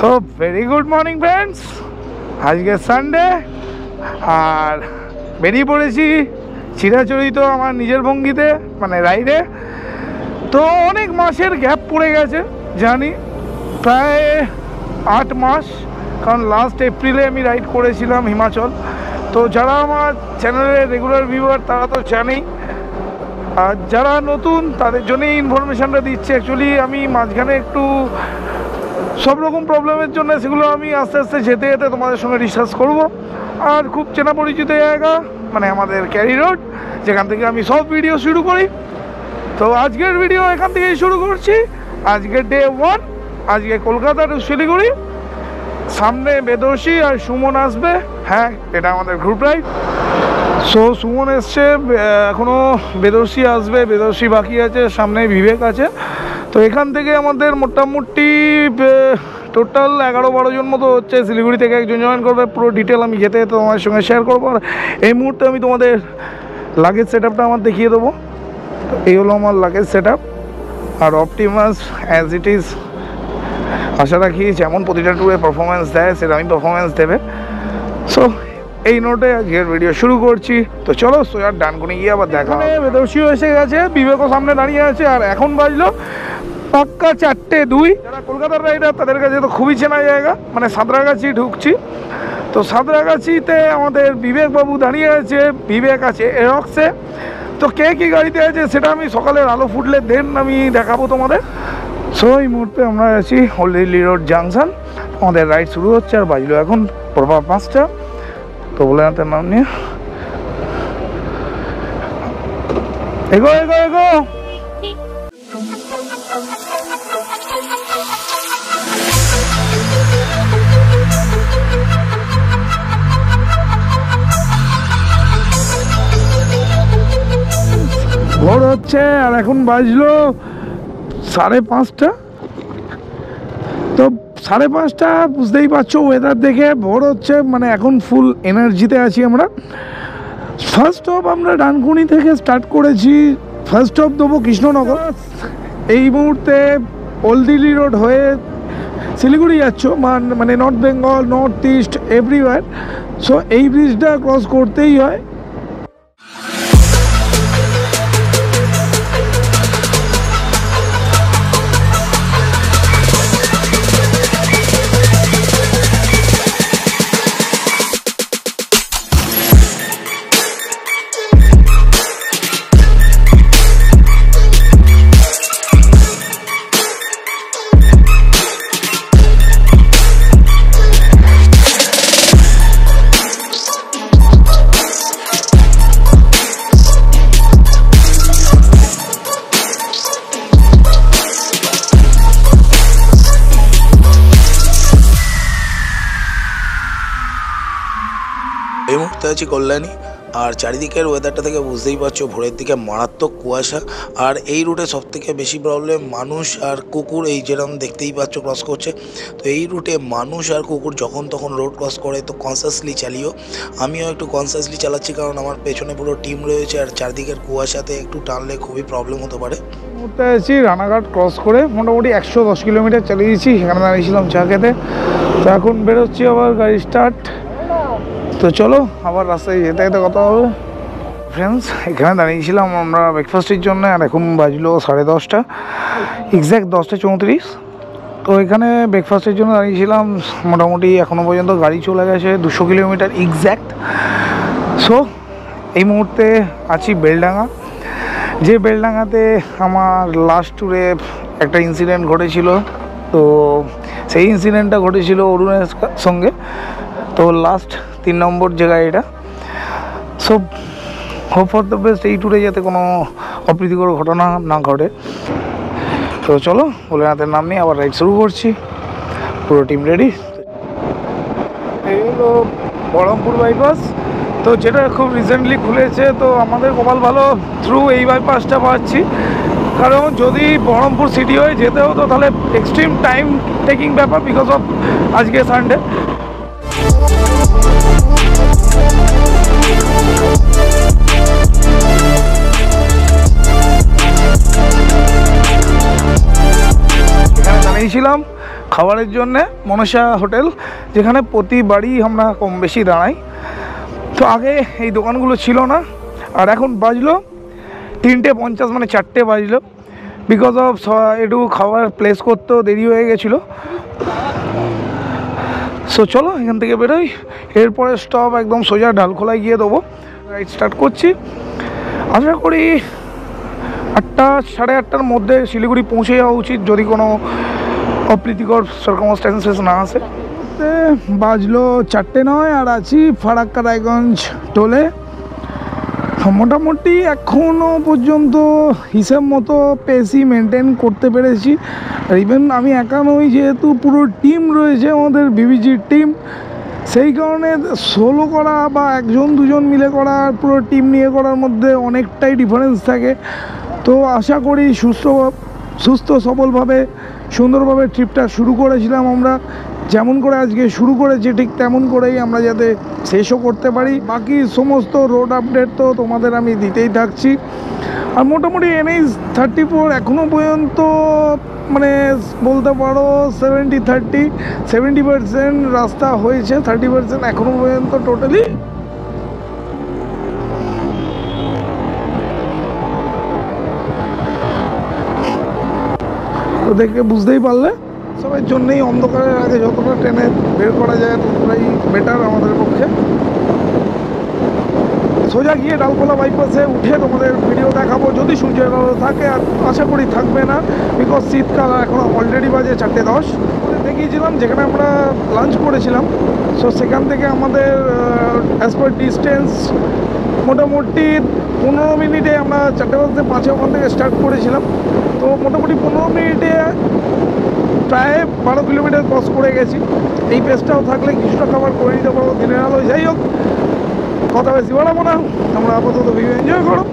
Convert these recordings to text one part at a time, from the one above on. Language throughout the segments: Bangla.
So very good morning friends, আজকে সানডে আর বেরিয়ে পড়েছি চিরাচরিত আমার নিজের ভঙ্গিতে, মানে রাইডে। তো অনেক মাসের গ্যাপ পড়ে গেছে জানি, প্রায় 8 মাস, কারণ লাস্ট এপ্রিলে আমি রাইড করেছিলাম হিমাচল। তো যারা আমার চ্যানেলের রেগুলার ভিউয়ার তারা তো জানেই, আর যারা নতুন তাদের জন্যই ইনফরমেশানটা দিচ্ছে। অ্যাকচুয়ালি আমি মাঝখানে একটু সব রকম প্রবলেমের জন্য সেগুলো আমি আস্তে আস্তে যেতে যেতে তোমাদের সঙ্গে ডিসকাস করব। আর খুব চেনা পরিচিত জায়গা মানে আমাদের ক্যারি রোড, যেখান থেকে আমি সব ভিডিও শুরু করি। তো আজকের ভিডিও এখান থেকেই শুরু করছি। আজকে ডে 1, আজকে কলকাতা টু শিলিগুড়ি। সামনে বেদর্শী আর সুমন আসবে। হ্যাঁ, এটা আমাদের গ্রুপ রাইড। সো সুমন এসছে, এখনও বেদর্শী আসবে, বেদর্শী বাকি আছে, সামনে বিবেক আছে। তো এখান থেকে আমাদের মোটামুটি টোটাল 11-12 জন মতো হচ্ছে। শিলিগুড়ি থেকে একজন জয়েন করবে। পুরো ডিটেল আমি যেতে যেতে তোমাদের সঙ্গে শেয়ার করবো। আর এই মুহূর্তে আমি তোমাদের লাগেজ সেট আপটা আমার দেখিয়ে দেবো। তো এই হলো আমার লাগেজ সেট আপ। আর অপটিমাস অ্যাজ ইট ইজ, আশা রাখি যেমন প্রতিটা ট্যুরে পারফরমেন্স দেয় সেটা আমি পারফরমেন্স দেবে। সো এই নোটে আজকের ভিডিও শুরু করছি। তো চলো সোয়ার ডানকুনি গিয়ে আবার দেখা। বেদর্শীও এসে গেছে, বিবেকও সামনে দাঁড়িয়ে আছে। আর এখন বাজলো পাক্কা 4:02। যারা কলকাতার রাইডার তাদের কাছে তো খুবই চেনা জায়গা, মানে সাঁতরাগাছি ঢুকছি। তো সাঁতরাগাছিতে আমাদের বিবেক বাবু দাঁড়িয়ে আছে, বিবেক আছে এরক্সে। তো কে কী গাড়িতে আছে সেটা আমি সকালের আলো ফুটলে দেন আমি দেখাবো তোমাদের। সো এই মুহূর্তে আমরা আছি ওল্ড দিল্লি রোড জাংশন। আমাদের রাইড শুরু হচ্ছে আর বাজলো এখন পরপর 5টা। তো বলে তার নাম নিয়ে এগো এগো এগো। ভোর হচ্ছে আর এখন বাজলো 5:30। তো 5:30 বুঝতেই পারছো ওয়েদার দেখে ভোর হচ্ছে, মানে এখন ফুল এনার্জিতে আছি আমরা। ফার্স্ট স্টপ আমরা ডানকুনি থেকে স্টার্ট করেছি। ফার্স্ট স্টপ দেবো কৃষ্ণনগর। এই মুহূর্তে ওল্ড দিল্লি রোড হয়ে শিলিগুড়ি যাচ্ছ, মানে north Bengal, north east, everywhere. So এই ব্রিজটা ক্রস করতেই হয়। এই মুহূর্তে আছি কল্যাণী। আর চারিদিকের ওয়েদারটা থেকে বুঝতেই পারছো ভোরের দিকে মারাত্মক কুয়াশা। আর এই রুটে সবথেকে বেশি প্রবলেম মানুষ আর কুকুর, এই যেরকম দেখতেই পাচ্ছ ক্রস করছে। তো এই রুটে মানুষ আর কুকুর যখন তখন রোড ক্রস করে, তো কনসিয়াসলি চালিও। আমিও একটু কনসিয়াসলি চালাচ্ছি, কারণ আমার পেছনে পুরো টিম রয়েছে আর চারদিকের কুয়াশাতে একটু টানলে খুবই প্রবলেম হতে পারে। মুহূর্তে আছি রানাঘাট ক্রস করে, মোটামুটি 110 কিলোমিটার চালিয়েছি। সেখানে দাঁড়িয়েছিলাম চা খেতে। তো এখন বেরোচ্ছি আবার, গাড়ি স্টার্ট। তো চলো আবার রাস্তায় যেতে যেতে কথা হবে। ফ্রেন্ডস, এখানে দাঁড়িয়েছিলাম আমরা ব্রেকফাস্টের জন্য। আর এখন বাজলো 10:30, এক্স্যাক্ট 10:34। তো এখানে ব্রেকফাস্টের জন্য দাঁড়িয়েছিলাম। মোটামুটি এখনও পর্যন্ত গাড়ি চলে গেছে 200 কিলোমিটার এক্স্যাক্ট। সো এই মুহূর্তে আছি বেলডাঙ্গা। যে বেলডাঙ্গাতে আমার লাস্ট ট্যুরে একটা ইনসিডেন্ট ঘটেছিল। তো সেই ইনসিডেন্টটা ঘটেছিল অরুণের সঙ্গে। তো লাস্ট 3 নম্বর জায়গা এটা। So hope for the best, এই ট্যুরে যাতে কোনো অপ্রীতিকর ঘটনা না ঘটে। তো চলো ভোলেনাথের নাম নিয়ে আবার রাইড শুরু করছি। পুরো টিম রেডি। এই হলো বহরমপুর বাইপাস, তো যেটা খুব রিসেন্টলি খুলেছে। তো আমাদের কপাল ভালো, থ্রু এই বাইপাসটা পাচ্ছি। কারণ যদি বহরমপুর সিটি হয়ে যেতে হতো তাহলে এক্সট্রিম টাইম টেকিং ব্যাপার, বিকজ অফ আজকে সানডে। এখানে দাঁড়িয়েছিলাম, খাবারের জন্যে মনসা হোটেল, যেখানে প্রতিবারই আমরা কম বেশি দাঁড়াই। তো আগে এই দোকানগুলো ছিল না, আর এখন বাজলো 3:50, মানে 4টে বাজলো, বিকজ অফ একটু খাবার প্লেস করতেও দেরি হয়ে গেছিলো। সো চলো এখান থেকে বেরোই, এরপরে স্টপ একদম সোজা ডালখোলায় গিয়ে দেবো। রাইড স্টার্ট করছি, আশা করি 8টা, 8:30টার মধ্যে শিলিগুড়ি পৌঁছে যাওয়া উচিত, যদি কোনো অপ্রীতিকর সার্কামস্ট্যান্সেস না আসে। বাজলো 4:09 আর আছি ফারাক্কা রায়গঞ্জ টোলে। মোটামুটি এখনও পর্যন্ত হিসেব মতো পেসি মেনটেন করতে পেরেছি। আর ইভেন আমি একা নই, যেহেতু পুরো টিম রয়েছে আমাদের বিবিজির টিম, সেই কারণে সোলো করা বা একজন দুজন মিলে করা আর পুরো টিম নিয়ে করার মধ্যে অনেকটাই ডিফারেন্স থাকে। তো আশা করি সুস্থ সবলভাবে সুন্দরভাবে ট্রিপটা শুরু করেছিলাম আমরা, যেমন করে আজকে শুরু করেছি ঠিক তেমন করেই আমরা যাতে শেষও করতে পারি। বাকি সমস্ত রোড আপডেট তো তোমাদের আমি দিতেই থাকছি। আর মোটামুটি NH 34 এখনও পর্যন্ত মানে বলতে পারো 70% রাস্তা হয়েছে, 30% এখনও পর্যন্ত টোটালি। তো দেখে বুঝতেই পারলে সবার জন্যই অন্ধকারের আগে যতটা ট্রেনে বের করা যায় ততটাই বেটার আমাদের পক্ষে। সোজা গিয়ে ডালখোলা বাইপাসে উঠে তোমাদের ভিডিও দেখাবো, যদি সূর্যের আলো থাকে, আর আশা করি থাকবে না, বিকজ শীতকাল এখন অলরেডি বাজে 4:10। দেখিয়েছিলাম যেখানে আমরা লাঞ্চ করেছিলাম। সো সেখান থেকে আমাদের অ্যাজ পার ডিস্টেন্স মোটামুটি 15 মিনিটে, আমরা 4:05 ওখান থেকে স্টার্ট করেছিলাম। তো মোটামুটি 15 মিনিটে প্রায় 12 কিলোমিটার ক্রস করে গেছি। এই পেসটাও থাকলে কিছুটা কভার করে নিতে পারবো দিনের আলো। যাই হোক, কথা বেশি বাড়াবো না, আমরা আপাতত ভিউ এনজয় করো।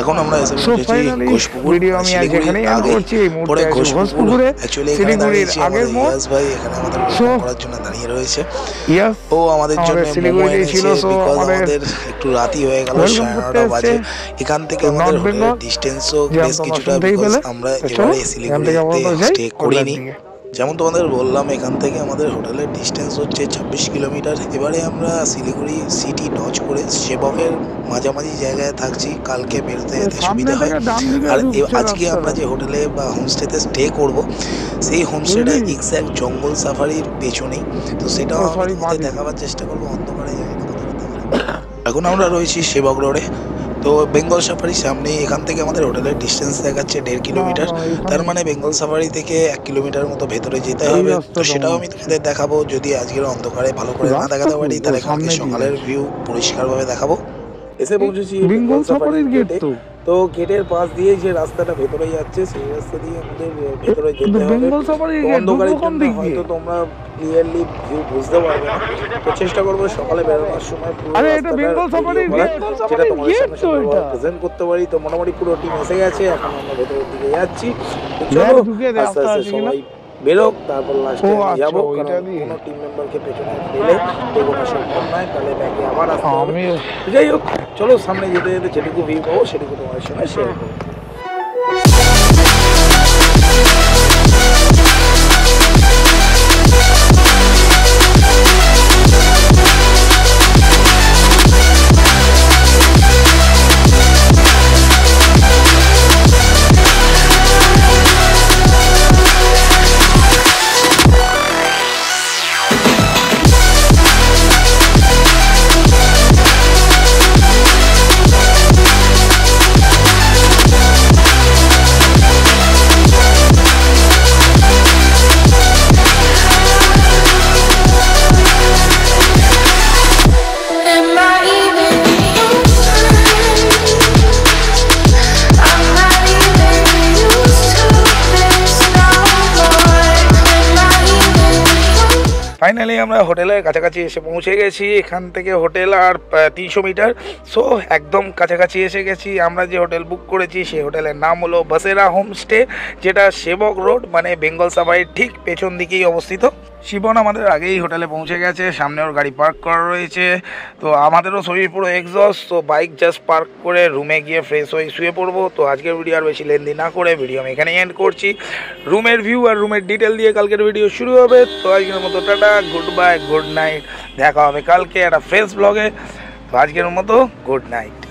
এখন আমরা এসে পৌঁছেছি ঘোষপুকুর। ভিডিও আমি আজ এখানেই এন্ড করছি। এই মুহূর্তে আছি ঘোষপুকুরে, শিলিগুড়ির আগের মোড়। ইয়াস ভাই এখানে আমাদের করার জন্য দাঁড়িয়ে রয়েছে। ইয়াস ও আমাদের জন্য শিলিগুড়ি ছিল, সো আমাদের একটু রাতই হয়ে গেল, 9:30 বাজে। এখান থেকে আমাদের হোটেলের ডিসটেন্সও বেশ কিছুটা, বিকজ আমরা এবারে শিলিগুড়িতে স্টে করিনি। যেমন তোমাদের বললাম, এখান থেকে আমাদের হোটেলের ডিস্টেন্স হচ্ছে 26 কিলোমিটার। এবারে আমরা শিলিগুড়ি সিটি নচ করে সেবকের মাঝামাঝি জায়গায় থাকছি, কালকে বেরোতে যেতে সুবিধা হয়। আর আজকে আমরা যে হোটেলে বা হোমস্টেতে স্টে করব, সেই হোমস্টেটা এক্স্যাক্ট জঙ্গল সাফারির পেছনেই। তো সেটাও আমি দেখাবার চেষ্টা করবো অন্ধকারে জায়গাটা কতটা। এখন আমরা রয়েছি সেবক রোডে। তো বেঙ্গল সাফারি সামনেই, এখান থেকে আমাদের হোটেলের ডিস্টেন্স দেখাচ্ছে 1.5 কিলোমিটার। তার মানে বেঙ্গল সাফারি থেকে 1 কিলোমিটার মতো ভেতরে যেতে হবে। তো সেটাও আমি তোমাদের দেখাবো, যদি আজকের অন্ধকারে ভালো করে না দেখাতে পারি তাহলে কালকে সকালের ভিউ পরিষ্কারভাবে দেখাবো। এসে পৌঁছেছি বেঙ্গল সাফারির গেটে। তো গেটের পাশ দিয়ে যে রাস্তাটা ভেতরে যাচ্ছে, সেই রাস্তা দিয়ে আমাদের ভেতরে যেতে হবে। অন্ধকারের জন্য হয়তো তোমরা ক্লিয়ারলি ভিউ বুঝতে পারবে না। তো চেষ্টা করবো সকালে বেরোনোর সময় পুরো যেটা তোমাদের সামনে প্রেজেন্ট করতে পারি। তো মোটামুটি পুরো টিম এসে গেছে, এখন আমরা ভেতরের দিকে যাচ্ছি। তো চলো আস্তে আস্তে সবাই বেরোক, তারপর লাস্টে আমি যাবো, কারণ কোনো টিম মেম্বারকে পেছনে ফেলে এগোনো সম্ভব নয়, তাহলে ব্যাগে আবার আসতে হবে। যাই হোক, চলো সামনে যেতে যেতে যেটুকু ভিউ পাবো সেটুকু তোমাদের সঙ্গে শেয়ার করবো। ফাইনালি আমরা হোটেলের কাছাকাছি এসে পৌঁছে গেছি। এখান থেকে হোটেল আর 300 মিটার, সো একদম কাছাকাছি এসে গেছি। আমরা যে হোটেল বুক করেছি সেই হোটেলের নাম হলো বাসেরা হোমস্টে, যেটা সেবক রোড মানে বেঙ্গল সাফারির ঠিক পেছন দিকেই অবস্থিত। শিবন আমাদের আগেই হোটেলে পৌঁছে গেছে, সামনে ওর গাড়ি পার্ক করা রয়েছে। তো আমাদেরও শরীর পুরো এক্সস্ট, তো বাইক জাস্ট পার্ক করে রুমে গিয়ে ফ্রেশ হয়ে শুয়ে পড়বো। তো আজকের ভিডিও আর বেশি লেন্দি না করে ভিডিও আমি এখানেই এন্ড করছি। রুমের ভিউ আর রুমের ডিটেল দিয়ে কালকের ভিডিও শুরু হবে। তো আজকের মতো tata, good bye, good night. দেখা হবে কালকে একটা ফ্রেশ ব্লগে। তো আজকের মতো গুড নাইট।